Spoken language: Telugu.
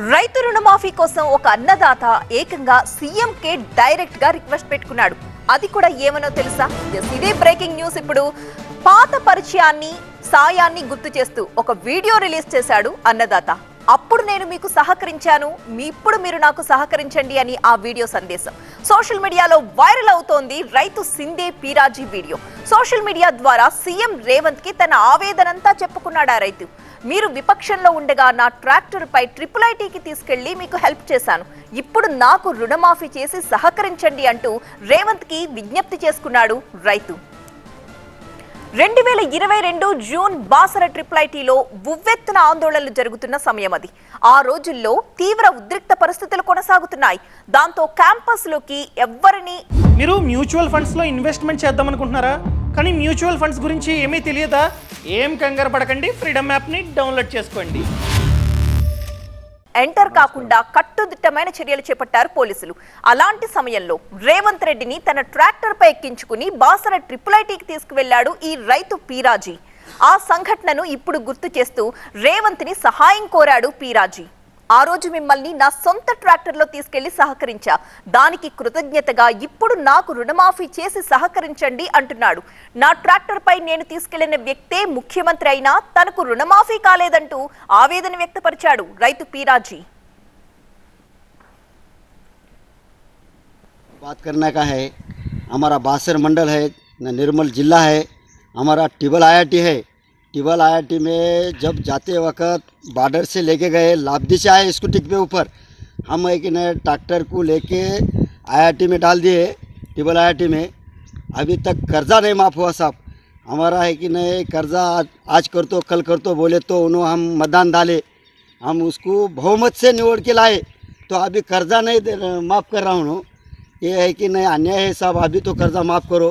రైతు రుణమాఫీ కోసం ఒక అన్నదాత ఏకంగా సీఎంకే డైరెక్ట్ గా రిక్వెస్ట్ పెట్టుకున్నాడు. అది కూడా ఏమనో తెలుసా? ఇదే బ్రేకింగ్ న్యూస్. ఇప్పుడు పాత పరిచయాన్ని సాయాన్ని గుర్తు చేస్తూ ఒక వీడియో రిలీజ్ చేశాడు అన్నదాత. అప్పుడు నేను మీకు సహకరించాను, ఇప్పుడు మీరు నాకు సహకరించండి అని ఆ వీడియో సందేశం సోషల్ మీడియాలో వైరల్ అవుతోంది. రైతు సిందే పీరాజీ వీడియో సోషల్ మీడియా ద్వారా సీఎం రేవంత్ కి తన ఆవేదనంతా చెప్పుకున్నాడు. ఆ రైతు, మీరు విపక్షంలో ఉండగా నా ట్రాక్టర్ పై IIITకి తీసుకెళ్లి మీకు హెల్ప్ చేశాను, ఇప్పుడు నాకు రుణమాఫీ చేసి సహకరించండి అంటూ రేవంత్ కి విజ్ఞప్తి చేసుకున్నాడు రైతు. 2022 జూన్ బాసర IIITలో ఉవ్వెత్తున ఆందోళనలు జరుగుతున్న సమయం అది. ఆ రోజుల్లో తీవ్ర ఉద్రిక్త పరిస్థితులు కొనసాగుతున్నాయి. దాంతో క్యాంపస్ లోకి ఎవ్వరిని మీరు మ్యూచువల్ ఫండ్స్ లో ఇన్వెస్ట్మెంట్ చేద్దాం అనుకుంటున్నారా? కానీ మ్యూచువల్ ఫండ్స్ గురించి ఏమీ తెలియదా? ఏం కంగారు పడకండి, ఫ్రీడమ్ యాప్ ని డౌన్లోడ్ చేసుకోండి. ఎంటర్ కాకుండా కట్టుదిట్టమైన చర్యలు చేపట్టారు పోలీసులు. అలాంటి సమయంలో రేవంత్ రెడ్డిని తన ట్రాక్టర్ పై ఎక్కించుకుని బాసర IIITకి తీసుకువెళ్లాడు ఈ రైతు పీరాజీ. ఆ సంఘటనను ఇప్పుడు గుర్తు చేస్తూ రేవంత్ ని సహాయం కోరాడు పీరాజీ. ఆ రోజు మిమ్మల్ని నా సొంత ట్రాక్టర్లో తీసుకెళ్లి సహకరించా, దానికి కృతజ్ఞతగా ఇప్పుడు నాకు రుణమాఫీ చేసి సహకరించండి అంటున్నాడు. నా ట్రాక్టర్ పై నేను తీసుకెళ్లిన వ్యక్తే ముఖ్యమంత్రి అయినా తనకు రుణమాఫీ కాలేదంటూ ఆవేదన వ్యక్తపరిచాడు రైతు పీరాజీ. बात करने का है, हमारा बासर मंडल है, निर्मल जिला है, हमारा टिबल IIT है। टिबल IIT में जब जाते वक्त बॉर्डर से लेके गए, लापदी से आए स्कूटी पे ऊपर, हम एक नए ट्रैक्टर को लेके IIT में डाल दिए। टिबल IIT में अभी तक कर्जा नहीं माफ़ हुआ साहब। हमारा है कि नहीं कर्जा आज कर तो कल कर तो बोले तो उन्होंने हम मतदान डाले, हम उसको बहुमत से निवड़ के लाए, तो अभी कर्जा नहीं माफ़ कर रहा हूँ। ये है कि नहीं अन्याय है साहब, अभी तो कर्जा माफ़ करो।